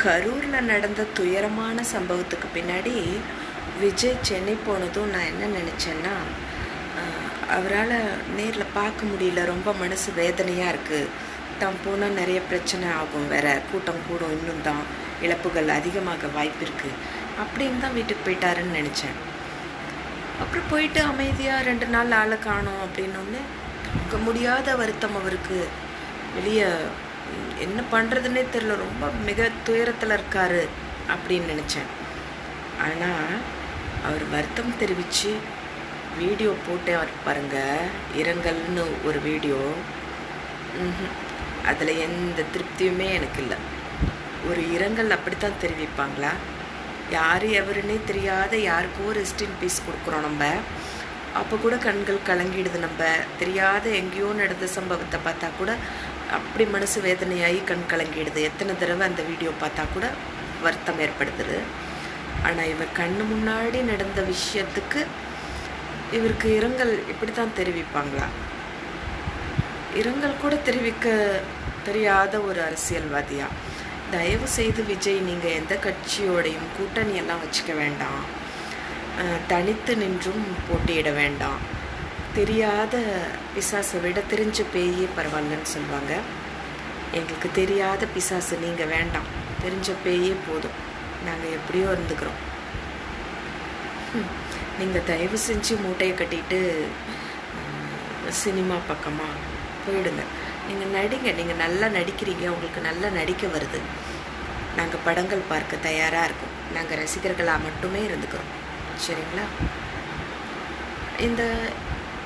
கரூரில் நடந்த துயரமான சம்பவத்துக்கு பின்னாடி விஜய் சென்னை போனதும் நான் என்ன நினச்சேன்னா, அவரால் நேரில் பார்க்க முடியல, ரொம்ப மனசு வேதனையாக இருக்குது, தான் போனால் நிறைய பிரச்சனை ஆகும், வேற கூட்டம் கூடும், இன்னும் தான் இழப்புகள் அதிகமாக வாய்ப்பு இருக்குது அப்படின்னு தான் வீட்டுக்கு போயிட்டாருன்னு நினச்சேன். அப்புறம் போயிட்டு அமைதியாக 2 நாள் ஆளை காணோம் அப்படின்னோடனே முடியாத வருத்தம் அவருக்கு. வெளியே என்ன பண்ணுறதுன்னே தெரில, ரொம்ப மிக துயரத்தில் இருக்கார் அப்படின்னு நினச்சேன். ஆனால் அவர் வருத்தம் தெரிவித்து வீடியோ போட்டே அவர் பாருங்கள், இரங்கல்னு ஒரு வீடியோ. அதில் எந்த திருப்தியுமே எனக்கு இல்லை. ஒரு இரங்கல் அப்படித்தான் தெரிவிப்பாங்களா? யார் எவருன்னே தெரியாத யாருக்கோ ரெஸ்ட் இன் பீஸ் கொடுக்குறோம் நம்ம, அப்போ கூட கண்கள் கலங்கிடுது. நம்ம தெரியாத எங்கேயோ நடந்த சம்பவத்தை பார்த்தா கூட அப்படி மனசு வேதனையாகி கண் கலங்கிடுது. எத்தனை தடவை அந்த வீடியோ பார்த்தா கூட வருத்தம் ஏற்படுத்துது. ஆனால் இவர் கண்ணு முன்னாடி நடந்த விஷயத்துக்கு இவருக்கு இரங்கல் இப்படி தான் தெரிவிப்பாங்களா? இரங்கல் கூட தெரிவிக்க தெரியாத ஒரு அரசியல்வாதியா? தயவு செய்து விஜய், நீங்கள் எந்த கட்சியோடையும் கூட்டணியெல்லாம் வச்சுக்க வேண்டாம், தனித்து நின்றும் போட்டியிட வேண்டாம். தெரியாத பிசாசை விட தெரிஞ்ச பேயே பரவாயில்லன்னு சொல்லுவாங்க. எங்களுக்கு தெரியாத பிசாசு நீங்கள் வேண்டாம், தெரிஞ்ச பேயே போதும், நாங்கள் எப்படியோ இருந்துக்கிறோம். நீங்கள் தயவு செஞ்சு மூட்டையை கட்டிட்டு சினிமா பக்கமாக போயிடுங்க. நீங்கள் நடிங்க, நீங்கள் நல்லா நடிக்கிறீங்க, உங்களுக்கு நல்லா நடிக்க வருது. நாங்கள் படங்கள் பார்க்க தயாராக இருக்கோம், நாங்கள் ரசிகர்களாக மட்டுமே இருந்துக்கிறோம், சரிங்களா? இந்த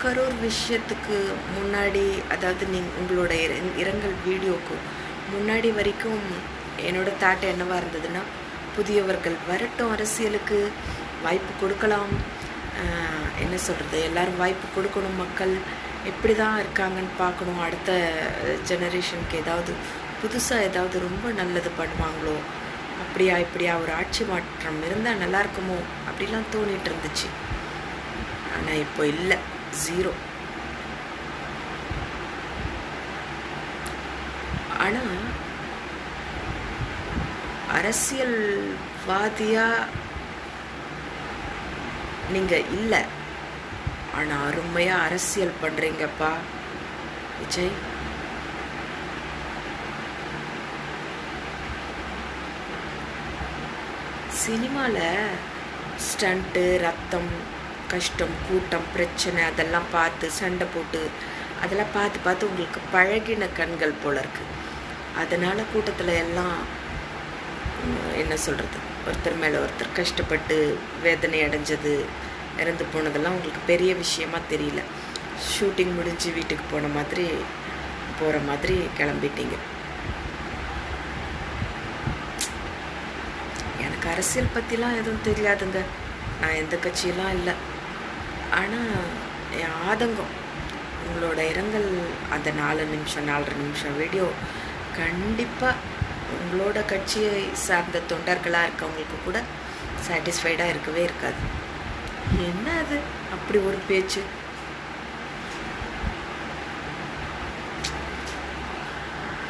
கரூர் விஷயத்துக்கு முன்னாடி, அதாவது உங்களோட இரங்கல் வீடியோக்கு முன்னாடி வரைக்கும் என்னோடய தாட் என்னவாக இருந்ததுன்னா, புதியவர்கள் வரட்டும், அரசியலுக்கு வாய்ப்பு கொடுக்கலாம், என்ன சொல்கிறது, எல்லோரும் வாய்ப்பு கொடுக்கணும், மக்கள் எப்படி தான் இருக்காங்கன்னு பார்க்கணும், அடுத்த ஜெனரேஷனுக்கு ஏதாவது புதுசாக ஏதாவது ரொம்ப நல்லது பண்ணுவாங்களோ, அப்படியா இப்படியா ஒரு ஆட்சி மாற்றம் இருந்தால் நல்லாயிருக்குமோ அப்படிலாம் தோணிகிட்டு இருந்துச்சு. ஆனால் இப்போ இல்லை, 0. ஆனால் அரசியல்வாதியாக நீங்கள் இல்லை, ஆனால் அருமையாக அரசியல் பண்ணுறீங்கப்பா விஜய். சினிமாவில் ஸ்டண்ட்டு, ரத்தம், கஷ்டம், கூட்டம், பிரச்சனை அதெல்லாம் பார்த்து சண்டை போட்டு அதெல்லாம் பார்த்து உங்களுக்கு பழகின கண்கள் போல இருக்குது. அதனால் கூட்டத்தில் எல்லாம் என்ன சொல்கிறது, ஒருத்தர் மேலே ஒருத்தர் கஷ்டப்பட்டு வேதனை அடைஞ்சது, இறந்து போனதெல்லாம் உங்களுக்கு பெரிய விஷயமா தெரியல. ஷூட்டிங் முடிஞ்சு வீட்டுக்கு போகிற மாதிரி கிளம்பிட்டீங்க. எனக்கு அரசியல் பற்றிலாம் எதுவும் தெரியாதுங்க, நான் எந்த கட்சியெல்லாம் இல்லை. ஆனால் என் ஆதங்கம், உங்களோட இரங்கல் அந்த 4 நிமிஷம் 4.5 நிமிஷம் வீடியோ கண்டிப்பாக உங்களோட கட்சியை சார்ந்த தொண்டர்களாக இருக்கவங்களுக்கு கூட சாட்டிஸ்ஃபைடாக இருக்கவே இருக்காது. என்ன அது அப்படி ஒரு பேச்சு?